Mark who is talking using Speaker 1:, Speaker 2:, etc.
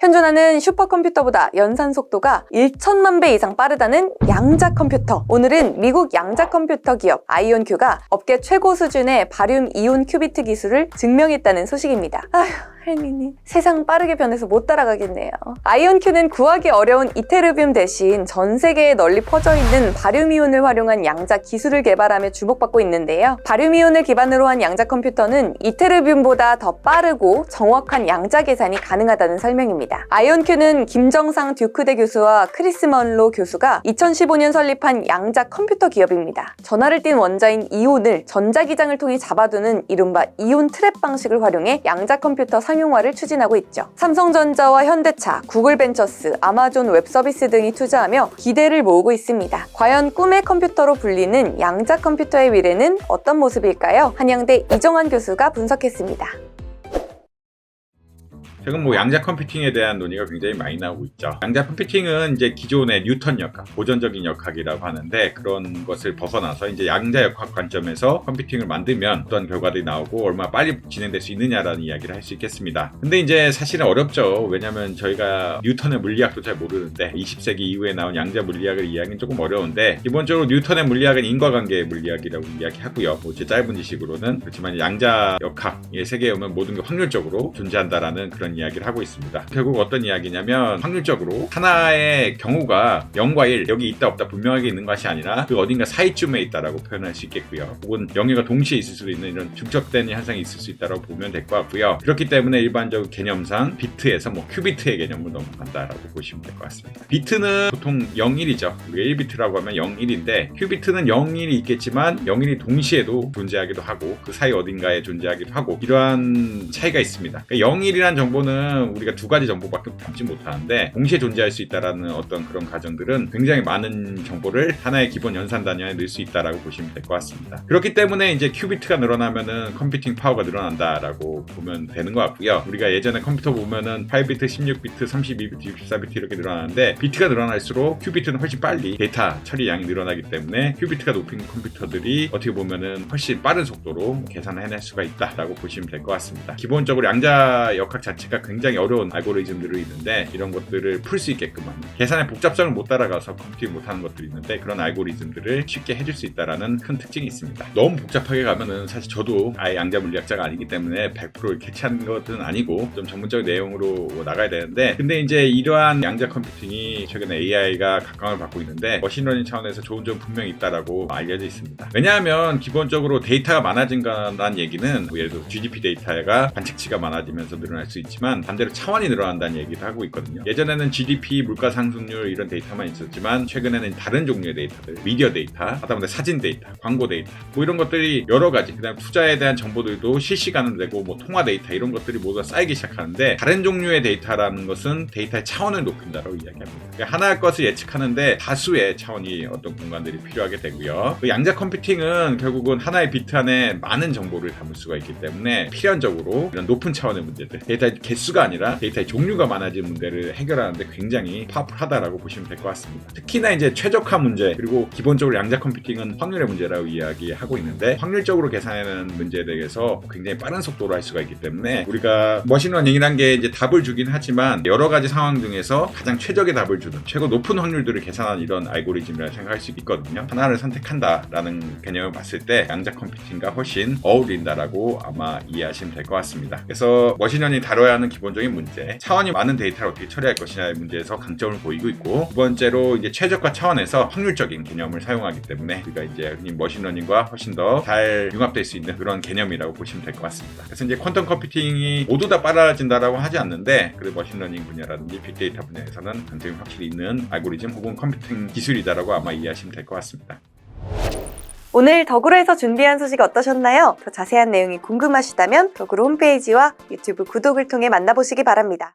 Speaker 1: 현존하는 슈퍼컴퓨터보다 연산 속도가 1천만 배 이상 빠르다는 양자 컴퓨터. 오늘은 미국 양자 컴퓨터 기업 아이온큐가 업계 최고 수준의 바륨 이온 큐비트 기술을 증명했다는 소식입니다. 아휴, 헬미님, 세상 빠르게 변해서 못 따라가겠네요. 아이온큐는 구하기 어려운 이테르뷴 대신 전 세계에 널리 퍼져 있는 바륨 이온을 활용한 양자 기술을 개발하며 주목받고 있는데요. 바륨 이온을 기반으로 한 양자 컴퓨터는 이테르뷴보다 더 빠르고 정확한 양자 계산이 가능하다는 설명입니다. 아이온큐는 김정상 듀크대 교수와 크리스 먼로 교수가 2015년 설립한 양자 컴퓨터 기업입니다. 전하를 띤 원자인 이온을 전자기장을 통해 잡아두는 이른바 이온 트랩 방식을 활용해 양자 컴퓨터 상용화를 추진하고 있죠. 삼성전자와 현대차, 구글벤처스, 아마존 웹서비스 등이 투자하며 기대를 모으고 있습니다. 과연 꿈의 컴퓨터로 불리는 양자 컴퓨터의 미래는 어떤 모습일까요? 한양대 이정환 교수가 분석했습니다.
Speaker 2: 최근 양자 컴퓨팅에 대한 논의가 굉장히 많이 나오고 있죠. 양자 컴퓨팅은 이제 기존의 뉴턴 역학, 고전적인 역학이라고 하는데 그런 것을 벗어나서 이제 양자 역학 관점에서 컴퓨팅을 만들면 어떤 결과들이 나오고 얼마나 빨리 진행될 수 있느냐라는 이야기를 할 수 있겠습니다. 근데 이제 사실은 어렵죠. 왜냐하면 저희가 뉴턴의 물리학도 잘 모르는데 20세기 이후에 나온 양자 물리학을 이해하기는 조금 어려운데 기본적으로 뉴턴의 물리학은 인과관계의 물리학이라고 이야기하고요. 제 짧은 지식으로는 그렇지만 양자 역학의 세계에 오면 모든 게 확률적으로 존재한다라는 그런 이야기를 하고 있습니다. 결국 어떤 이야기냐면 확률적으로 하나의 경우가 0과 1 여기 있다 없다 분명하게 있는 것이 아니라 그 어딘가 사이쯤에 있다라고 표현할 수 있겠고요. 혹은 영예가 동시에 있을 수도 있는 이런 중첩된 현상이 있을 수 있다고 보면 될 것 같고요. 그렇기 때문에 일반적 개념상 비트에서 큐비트의 개념으로 넘어간다라고 보시면 될 것 같습니다. 비트는 보통 0, 1이죠. 우리가 1비트라고 하면 0, 1인데 큐비트는 0, 1이 있겠지만 0, 1이 동시에도 존재하기도 하고 그 사이 어딘가에 존재하기도 하고 이러한 차이가 있습니다. 그러니까 0, 1이란 정보는 우리가 두 가지 정보밖에 담지 못하는데 동시에 존재할 수 있다라는 어떤 그런 가정들은 굉장히 많은 정보를 하나의 기본 연산 단위에 넣을 수 있다라고 보시면 될 것 같습니다. 그렇기 때문에 이제 큐비트가 늘어나면은 컴퓨팅 파워가 늘어난다라고 보면 되는 것 같고요. 우리가 예전에 컴퓨터 보면은 8비트, 16비트, 32비트, 64비트 이렇게 늘어나는데 비트가 늘어날수록 큐비트는 훨씬 빨리 데이터 처리 양이 늘어나기 때문에 큐비트가 높은 컴퓨터들이 어떻게 보면은 훨씬 빠른 속도로 계산을 해낼 수가 있다라고 보시면 될 것 같습니다. 기본적으로 양자 역학 자체가 굉장히 어려운 알고리즘들이 있는데 이런 것들을 풀 수 있게끔 계산의 복잡성을 못 따라가서 컴퓨팅 못하는 것들이 있는데 그런 알고리즘들을 쉽게 해줄 수 있다는 큰 특징이 있습니다. 너무 복잡하게 가면은 사실 저도 아예 양자 물리학자가 아니기 때문에 100% 캐치하는 것은 아니고 좀 전문적인 내용으로 나가야 되는데 근데 이제 이러한 양자 컴퓨팅이 최근에 AI가 각광을 받고 있는데 머신러닝 차원에서 좋은 점 분명히 있다라고 알려져 있습니다. 왜냐하면 기본적으로 데이터가 많아진다는 얘기는 예를 들어 GDP 데이터가 관측치가 많아지면서 늘어날 수 있지만 반대로 차원이 늘어난다는 얘기도 하고 있거든요. 예전에는 GDP, 물가 상승률 이런 데이터만 있었지만 최근에는 다른 종류의 데이터들, 미디어 데이터, 하다못해 사진 데이터, 광고 데이터 이런 것들이 여러 가지 그다음 투자에 대한 정보들도 실시간으로 되고 통화 데이터 이런 것들이 모두 쌓이기 시작하는데 다른 종류의 데이터라는 것은 데이터의 차원을 높인다고 이야기합니다. 그러니까 하나의 것을 예측하는데 다수의 차원이 어떤 공간들이 필요하게 되고요. 그 양자 컴퓨팅은 결국은 하나의 비트 안에 많은 정보를 담을 수가 있기 때문에 필연적으로 이런 높은 차원의 문제들, 데이터의 개수가 아니라 데이터의 종류가 많아진 문제를 해결하는데 굉장히 파워풀하다라고 보시면 될 것 같습니다. 특히나 이제 최적화 문제 그리고 기본적으로 양자 컴퓨팅은 확률의 문제라고 이야기하고 있는데 확률적으로 계산하는 문제에 대해서 굉장히 빠른 속도로 할 수가 있기 때문에 우리가 머신러닝이란 게 이제 답을 주긴 하지만 여러 가지 상황 중에서 가장 최적의 답을 주는 최고 높은 확률들을 계산하는 이런 알고리즘이라 생각할 수 있거든요. 하나를 선택한다라는 개념을 봤을 때 양자 컴퓨팅과 훨씬 어울린다라고 아마 이해하시면 될 것 같습니다. 그래서 머신러닝이 다뤄야 하는 기본적인 문제, 차원이 많은 데이터를 어떻게 처리할 것이냐의 문제에서 강점을 보이고 있고 두 번째로 이제 최적화 차원에서 확률적인 개념을 사용하기 때문에 우리가 이제 흔히 머신러닝과 훨씬 더 잘 융합될 수 있는 그런 개념이라고 보시면 될 것 같습니다. 그래서 이제 퀀텀 컴퓨팅이 모두 다 빨라진다라고 하지 않는데 그래도 머신러닝 분야라든지 빅데이터 분야에서는 강점이 확실히 있는 알고리즘 혹은 컴퓨팅 기술이다라고 아마 이해하시면 될 것 같습니다.
Speaker 1: 오늘 덕으로에서 준비한 소식 어떠셨나요? 더 자세한 내용이 궁금하시다면 덕으로 홈페이지와 유튜브 구독을 통해 만나보시기 바랍니다.